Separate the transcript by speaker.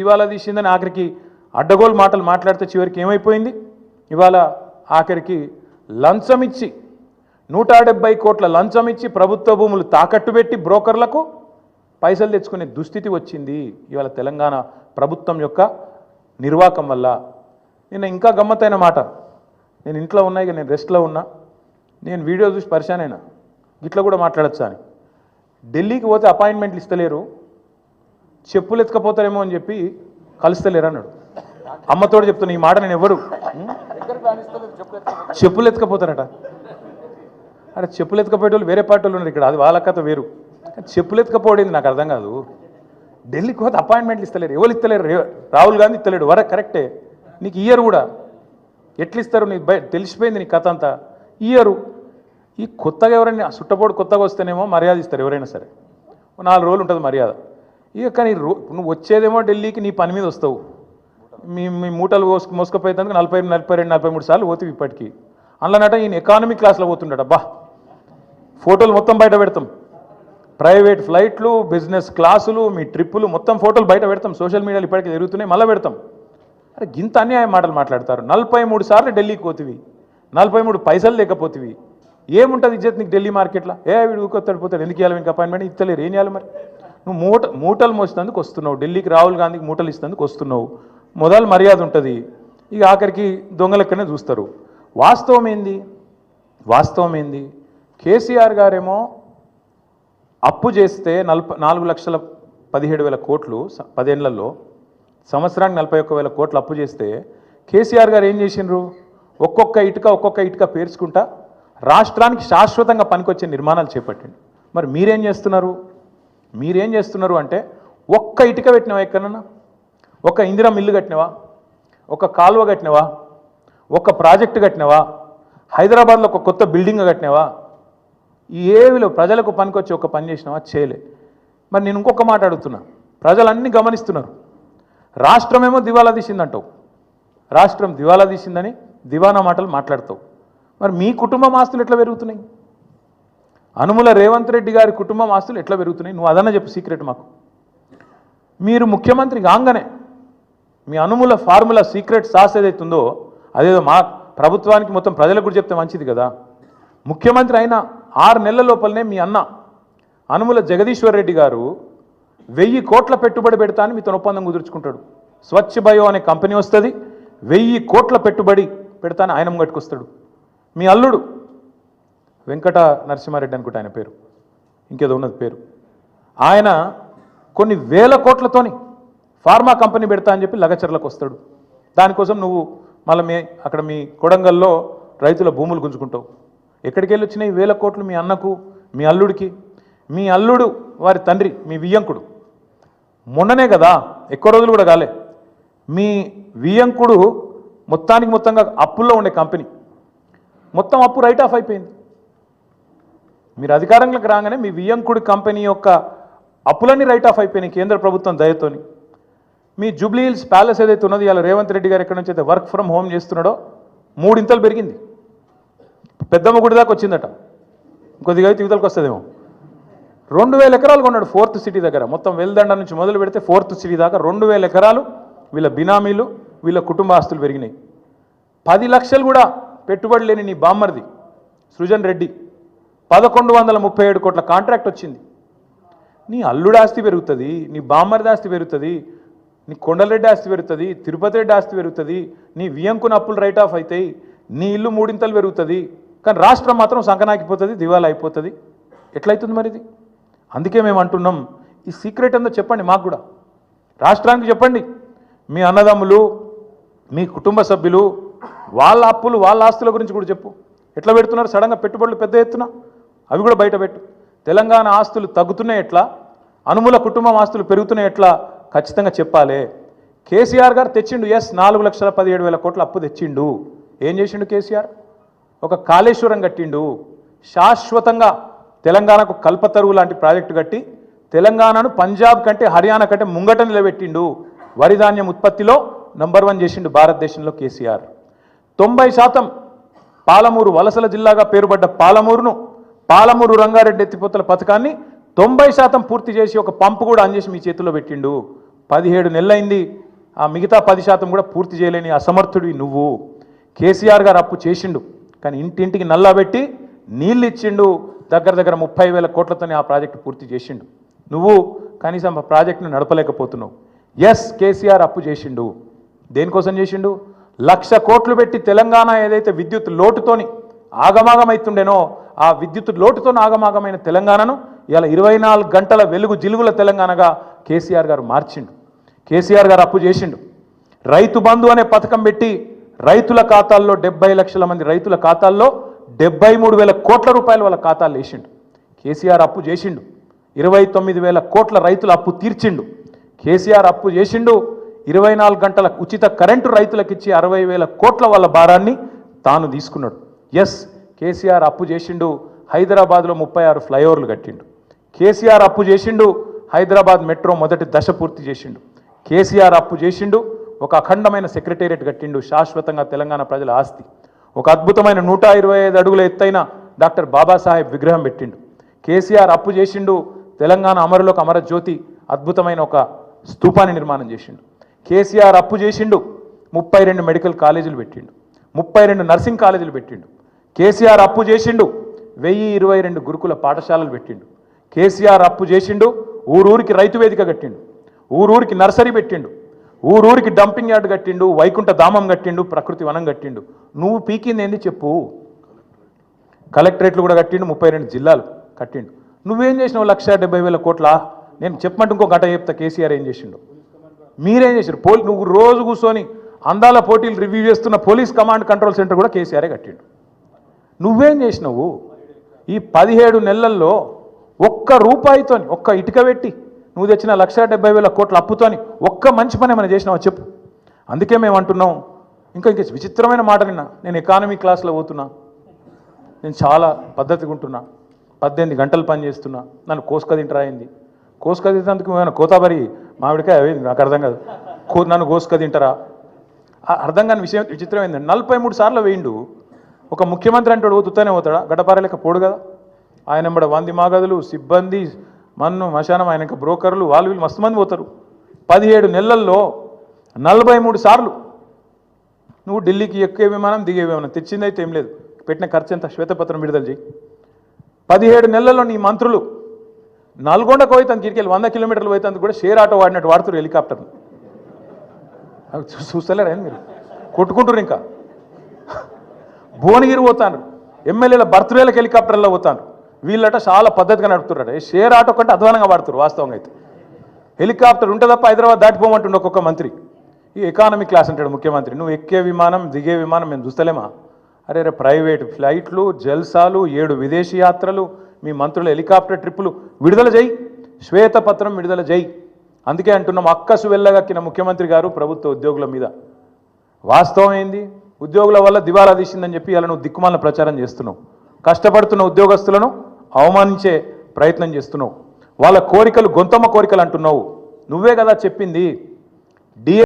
Speaker 1: ఇవాళ తీసిందని ఆఖరికి అడ్డగోలు మాటలు మాట్లాడితే చివరికి ఏమైపోయింది? ఇవాళ ఆఖరికి లంచం ఇచ్చి 170 కోట్ల లంచం ఇచ్చి ప్రభుత్వ భూములు తాకట్టు పెట్టి బ్రోకర్లకు పైసలు తెచ్చుకునే దుస్థితి వచ్చింది ఇవాళ తెలంగాణ ప్రభుత్వం యొక్క నిర్వాకం వల్ల. నిన్న ఇంకా గమ్మత్తైన మాట, నేను ఇంట్లో ఉన్నా, ఇక నేను రెస్ట్లో ఉన్నా, నేను వీడియో చూసి పరిశాన్ అయినా, ఇట్లా కూడా మాట్లాడచ్చా అని. ఢిల్లీకి పోతే అపాయింట్మెంట్లు ఇస్తలేరు, చెప్పులు ఎత్తుకపోతారేమో అని చెప్పి కలుస్తలేరు అన్నాడు. అమ్మతోడు చెప్తున్నా ఈ మాట, నేను ఎవరు చెప్పులు ఎత్తుకపోతారట. అరే చెప్పులు ఎత్తుకపోయేటోళ్ళు వేరే పార్టీ వాళ్ళు ఉన్నారు ఇక్కడ, అది వాళ్ళ కథ వేరు. చెప్పులు ఎత్తుకపోయింది నాకు అర్థం కాదు. ఢిల్లీకి పోతే అపాయింట్మెంట్లు ఇస్తలేరు, ఎవరు ఇస్తలేరు? రాహుల్ గాంధీ ఇస్తలేడు, వర కరెక్టే, నీకు ఇయ్యరు కూడా. ఎట్లు ఇస్తారు? నీకు తెలిసిపోయింది నీ కథ అంతా, ఇయ్యరు. ఈ కొత్తగా ఎవరైనా సుట్టపోడు కొత్తగా వస్తేనేమో మర్యాద ఇస్తారు ఎవరైనా సరే, 4 రోజులు ఉంటుంది మర్యాద. ఇక కానీ నువ్వు వచ్చేదేమో ఢిల్లీకి నీ పని మీద వస్తావు, మీ మూటలు మోసుకపోయేందుకు 40, 42, 43 సార్లు పోతావు ఇప్పటికీ. అందులోనట ఈయన ఎకానమీ క్లాస్లో పోతుండట. బా ఫోటోలు మొత్తం బయట పెడతాం, ప్రైవేట్ ఫ్లైట్లు, బిజినెస్ క్లాసులు, మీ ట్రిప్పులు మొత్తం ఫోటోలు బయట పెడతాం, సోషల్ మీడియాలో ఇప్పటికీ జరుగుతున్నాయి, మళ్ళీ పెడతాం. అరే గింత అన్యాయం మాటలు మాట్లాడతారు. 43 సార్లు ఢిల్లీకి పోతివి, 43 పైసలు లేకపోతివి, ఏముంటుంది ఇజ్జత్ నీకు ఢిల్లీ మార్కెట్లో? వీడు ఊకొత్తాడు పోతాడు, ఎందుకు ఇవ్వాలి మీకు అపాయింట్మెంట్? ఇస్తలేరు, ఏం చేయాలి మరి? నువ్వు మూటలు మోసినందుకు వస్తున్నావు ఢిల్లీకి, రాహుల్ గాంధీకి మూటలు ఇస్తున్నందుకు వస్తున్నావు, మొదలు మర్యాద ఉంటుంది. ఇక ఆఖరికి దొంగలెక్కనే చూస్తారు. వాస్తవం ఏంది? కేసీఆర్ గారేమో అప్పు చేస్తే 4,17,000 కోట్లు 10 ఏళ్లలో, సంవత్సరానికి 41,000 కోట్లు అప్పు చేస్తే కేసీఆర్ గారు ఏం చేసిండ్రు? ఒక్కొక్క ఇటుక పేర్చుకుంటా రాష్ట్రానికి శాశ్వతంగా పనికొచ్చే నిర్మాణాలు చేపట్టిండు. మరి మీరేం చేస్తున్నారు అంటే, ఒక్క ఇటుక పెట్టినవా ఎక్కడన్నా? ఒక ఇందిరా మిల్లు కట్టినవా? ఒక కాలువ కట్టినవా? ఒక ప్రాజెక్టు కట్టినవా? హైదరాబాద్లో ఒక కొత్త బిల్డింగ్ కట్టినవా? ఏవిలో ప్రజలకు పనికొచ్చి ఒక పని చేసినవా? చేయలే. మరి నేను ఇంకొక మాట అడుగుతున్నా, ప్రజలన్నీ గమనిస్తున్నారు. రాష్ట్రమేమో దివాలా తీసిందంటావు, రాష్ట్రం దివాలా తీసిందని దివానా మాటలు మాట్లాడతావు. మరి మీ కుటుంబం ఆస్తులు ఎట్లా పెరుగుతున్నాయి? అనుముల రేవంత్ రెడ్డి గారి కుటుంబం ఆస్తులు ఎట్లా పెరుగుతున్నాయి? నువ్వు అదన్నా చెప్పు సీక్రెట్ మాకు. మీరు ముఖ్యమంత్రి కాగానే మీ అనుముల ఫార్ములా సీక్రెట్ సాస్ ఏదైతుందో అదేదో మా ప్రభుత్వానికి మొత్తం ప్రజలకు కూడా చెప్తే మంచిది కదా. ముఖ్యమంత్రి అయిన 6 నెలల లోపలనే మీ అన్న అనుముల జగదీశ్వర్ రెడ్డి గారు 1000 కోట్ల పెట్టుబడి పెడతా అని మీతో ఒప్పందం కుదుర్చుకుంటాడు. స్వచ్ఛ బయో అనే కంపెనీ వస్తుంది, 1000 కోట్ల పెట్టుబడి పెడతాను ఆయన ముంగట్టుకొస్తాడు. మీ అల్లుడు వెంకట నరసింహారెడ్డి అనుకుంటే ఆయన పేరు, ఇంకేదో ఉన్నది పేరు, ఆయన కొన్ని వేల కోట్లతోని ఫార్మా కంపెనీ పెడతా అని చెప్పి లగచర్లకు వస్తాడు. దానికోసం నువ్వు మళ్ళీ అక్కడ మీ కొడంగల్లో రైతుల భూములు గుంజుకుంటావు. ఎక్కడికి వెళ్ళి వచ్చినాయి 1000 కోట్లు? మీ అన్నకు, మీ అల్లుడికి. మీ అల్లుడు వారి తండ్రి మీ వియ్యంకుడు మొన్ననే కదా, ఎక్కువ రోజులు కూడా కాలే, మీ వియ్యంకుడు మొత్తంగా అప్పుల్లో ఉండే కంపెనీ మొత్తం అప్పు రైట్ ఆఫ్ అయిపోయింది. మీరు అధికారంలోకి రాగానే మీ వియ్యంకుడి కంపెనీ యొక్క అప్పులన్నీ రైట్ ఆఫ్ అయిపోయినాయి కేంద్ర ప్రభుత్వం దయతోని. మీ జూబ్లీ హిల్స్ ప్యాలెస్ ఏదైతే ఉన్నదో ఇలా రేవంత్ రెడ్డి గారు ఎక్కడి నుంచి అయితే వర్క్ ఫ్రమ్ హోమ్ చేస్తున్నాడో 3 ఇంతలు పెరిగింది, పెద్దమ్మ గుడి దాకా వచ్చిందట, కొద్దిగా అయితే యువతలకు వస్తుందేమో. 2,000 ఎకరాలు కొన్నాడు 4th సిటీ దగ్గర, మొత్తం వెల్దండ నుంచి మొదలు పెడితే 4th సిటీ దాకా 2,000 ఎకరాలు వీళ్ళ బినామీలు, వీళ్ళ కుటుంబ ఆస్తులు పెరిగినాయి. 10 లక్షలు కూడా పెట్టుబడి లేని నీ బామ్మర్ది సృజన్ రెడ్డి 1,137 కోట్ల కాంట్రాక్ట్ వచ్చింది. నీ అల్లుడు ఆస్తి పెరుగుతుంది, నీ బామ్మర్ది ఆస్తి పెరుగుతుంది, నీ కొండలరెడ్డి ఆస్తి పెరుగుతుంది, తిరుపతి రెడ్డి ఆస్తి పెరుగుతుంది, నీ వియంకున అప్పులు రైట్ ఆఫ్ అవుతాయి, నీ ఇల్లు 3 ఇంతలు పెరుగుతుంది, కానీ రాష్ట్రం మాత్రం సంకనాకిపోతుంది, దివాలా అయిపోతుంది. ఎట్లయితుంది మరి ఇది? అందుకే మేము అంటున్నాం, ఈ సీక్రెట్ అంతా చెప్పండి మాకు కూడా, రాష్ట్రానికి చెప్పండి. మీ అన్నదమ్ములు, మీ కుటుంబ సభ్యులు, వాళ్ళ అప్పులు, వాళ్ళ ఆస్తుల గురించి కూడా చెప్పు. ఎట్లా పెడుతున్నారు సడన్గా పెట్టుబడులు పెద్ద ఎత్తున? అవి కూడా బయట పెట్టు. తెలంగాణ ఆస్తులు తగ్గుతున్నాయి ఎట్లా, అనుముల కుటుంబం ఆస్తులు పెరుగుతున్నాయి ఎట్లా ఖచ్చితంగా చెప్పాలి. కేసీఆర్ గారు తెచ్చిండు, 4,17,000 కోట్ల అప్పు తెచ్చిండు. ఏం చేసిండు కేసీఆర్? ఒక కాళేశ్వరం కట్టిండు, శాశ్వతంగా తెలంగాణకు కల్పతరువు లాంటి ప్రాజెక్టు కట్టి తెలంగాణను పంజాబ్ కంటే హర్యానా కంటే ముంగట నిలబెట్టిండు. వరి ధాన్యం ఉత్పత్తిలో నంబర్ 1 చేసిండు భారతదేశంలో కేసీఆర్. 90% పాలమూరు వలసల జిల్లాగా పేరుపడ్డ పాలమూరు రంగారెడ్డి ఎత్తిపోతల పథకాన్ని 90% పూర్తి చేసి ఒక పంపు కూడా ఆన్ చేసి మీ చేతుల్లో పెట్టిండు. 17 నెలలైంది, ఆ మిగతా 10% కూడా పూర్తి చేయలేని అసమర్థుడివి నువ్వు. కేసీఆర్ గారు అప్పు చేసిండు, కానీ ఇంటింటికి నల్లబెట్టి నీళ్ళు ఇచ్చిండు, దగ్గర దగ్గర 30,000 కోట్లతోనే ఆ ప్రాజెక్టు పూర్తి చేసిండు. నువ్వు కనీసం ఆ ప్రాజెక్టును నడపలేకపోతున్నావు. ఎస్, కేసీఆర్ అప్పు చేసిండు. దేనికోసం చేసిండు? 1,00,000 కోట్లు పెట్టి తెలంగాణ ఏదైతే విద్యుత్ లోటుతోని ఆగమాగమైతుండేనో ఆ విద్యుత్ లోటుతో ఆగమాగమైన తెలంగాణను ఇలా 24 గంటల వెలుగు జిలుగుల తెలంగాణగా కేసీఆర్ గారు మార్చిండు. కేసీఆర్ గారు అప్పు చేసిండు. రైతు బంధు అనే పథకం పెట్టి రైతుల ఖాతాల్లో 70 లక్షల మంది రైతుల ఖాతాల్లో 73,000 కోట్ల రూపాయలు వాళ్ళ ఖాతాలు వేసిండు. కేసీఆర్ అప్పు చేసిండు. 29,000 కోట్ల రైతుల అప్పు తీర్చిండు. కేసీఆర్ అప్పు చేసిండు. 24 గంటల ఉచిత కరెంటు రైతులకు ఇచ్చి 60,000 కోట్ల వాళ్ళ భారాన్ని తాను తీసుకున్నాడు. ఎస్, కేసీఆర్ అప్పు చేసిండు. హైదరాబాద్లో 36 ఫ్లైఓవర్లు కట్టిండు. కేసీఆర్ అప్పు చేసిండు. హైదరాబాద్ మెట్రో మొదటి దశ పూర్తి చేసిండు. కేసీఆర్ అప్పు చేసిండు. ఒక అఖండమైన సెక్రటేరియట్ కట్టిండు, శాశ్వతంగా తెలంగాణ ప్రజల ఆస్తి. ఒక అద్భుతమైన 125 అడుగుల ఎత్తైన డాక్టర్ బాబాసాహెబ్ విగ్రహం పెట్టిండు. కేసీఆర్ అప్పు చేసిండు. తెలంగాణ అమరులకు అమరజ్యోతి అద్భుతమైన ఒక స్తూపాన్ని నిర్మాణం చేసిండు. కేసీఆర్ అప్పు చేసిండు. 32 మెడికల్ కాలేజీలు పెట్టిండు. 32 నర్సింగ్ కాలేజీలు పెట్టిండు. కేసీఆర్ అప్పు చేసిండు. 1022 గురుకుల పాఠశాలలు పెట్టిండు. కేసీఆర్ అప్పు చేసిండు. ఊరూరికి రైతు వేదిక కట్టిండు. ఊరూరికి నర్సరీ పెట్టిండు. ఊరూరికి డంపింగ్ యార్డ్ కట్టిండు. వైకుంఠ ధామం కట్టిండు. ప్రకృతి వనం కట్టిండు. నువ్వు పీకింది ఏంది చెప్పు? కలెక్టరేట్లు కూడా కట్టిండు. 32 జిల్లాలు కట్టిండు. నువ్వేం చేసినావు? 1,70,000 కోట్ల. నేను చెప్పమంటే ఇంకో గంట చెప్తా కేసీఆర్ ఏం చేసిండు. మీరేం చేశారు? నువ్వు రోజు కూర్చొని అందాల పోటీలు రివ్యూ చేస్తున్న పోలీస్ కమాండ్ కంట్రోల్ సెంటర్ కూడా కేసీఆరే కట్టిండు. నువ్వేం చేసినావు? ఈ 17 నెలల్లో ఒక్క రూపాయితో ఒక్క ఇటుక పెట్టి నువ్వు తెచ్చిన 1,70,000 కోట్ల అప్పుతోని ఒక్క మంచి పని ఏమైనా చేసినావా చెప్పు. అందుకే మేము అంటున్నాం. ఇంకా విచిత్రమైన మాట నిన్న నేను ఎకానమీ క్లాస్లో పోతున్నా. నేను చాలా పద్ధతిగా ఉంటున్నా. 18 గంటలు పని చేస్తున్నా. నన్ను కోసుక తింటరా అయింది. కోసుక తింటేందుకు ఏమైనా కోతాబరి మామిడికాయ అయింది నాకు అర్థం కాదు. నన్ను కోసుక తింటారా? అర్థం కాని విషయం విచిత్రం ఏంటంటే 43 సార్లు వేయిండు. ఒక ముఖ్యమంత్రి అంటాడు తుత్తనే పోతాడా? గడ్డపారలేక పోడు కదా. ఆయన ఎంబడ 100 మాగదులు, సిబ్బంది, మన్ను మశానం, ఆయన ఇంకా బ్రోకర్లు, వాళ్ళు వీళ్ళు మస్తు మంది పోతారు. 17 నెలల్లో 43 సార్లు నువ్వు ఢిల్లీకి ఎక్కే విమానం దిగే విమానం తెచ్చిందైతే ఏం లేదు. పెట్టిన ఖర్చు ఎంత? శ్వేతపత్రం విడుదల చేయి. 17 నెలల్లో నీ మంత్రులు నల్గొండకు పోయితే కిరికెళ్ళి 100 కిలోమీటర్లు పోయితే కూడా షేర్ ఆటో వాడినట్టు వాడుతారు హెలికాప్టర్ని. చూస్తలేరా మీరు? కొట్టుకుంటారు. ఇంకా భువనగిరి పోతాను, ఎమ్మెల్యేల బర్త్డేలకు హెలికాప్టర్లో పోతాను. వీళ్ళట చాలా పద్ధతిగా నడుపుతున్నారట. షేర్ ఆటో కంటే అధ్వానంగా వాడుతారు వాస్తవంగా అయితే. హెలికాప్టర్ ఉంటే తప్ప హైదరాబాద్ దాటిపోమంటుండే ఒక్కొక్క మంత్రి. ఈ ఎకానమీ క్లాస్ అంటాడు ముఖ్యమంత్రి. నువ్వు ఎక్కే విమానం దిగే విమానం మేము చూస్తలేమా? అరే ప్రైవేట్ ఫ్లైట్లు, జల్సాలు, 7 విదేశీ యాత్రలు, మీ మంత్రుల హెలికాప్టర్ ట్రిప్పులు విడుదల చేయి, శ్వేతపత్రం విడుదల చేయి. అందుకే అంటున్నాం, అక్కసు వెళ్ళగక్కిన ముఖ్యమంత్రి గారు ప్రభుత్వ ఉద్యోగుల మీద. వాస్తవం ఏంది? ఉద్యోగుల వల్ల దివాలా తీసిందని చెప్పి ఇలా నువ్వు దిక్కుమాల ప్రచారం చేస్తున్నావు. కష్టపడుతున్న ఉద్యోగస్తులను అవమానించే ప్రయత్నం చేస్తున్నావు. వాళ్ళ కోరికలు గొంతమ్మ కోరికలు అంటున్నావు. నువ్వే కదా చెప్పింది.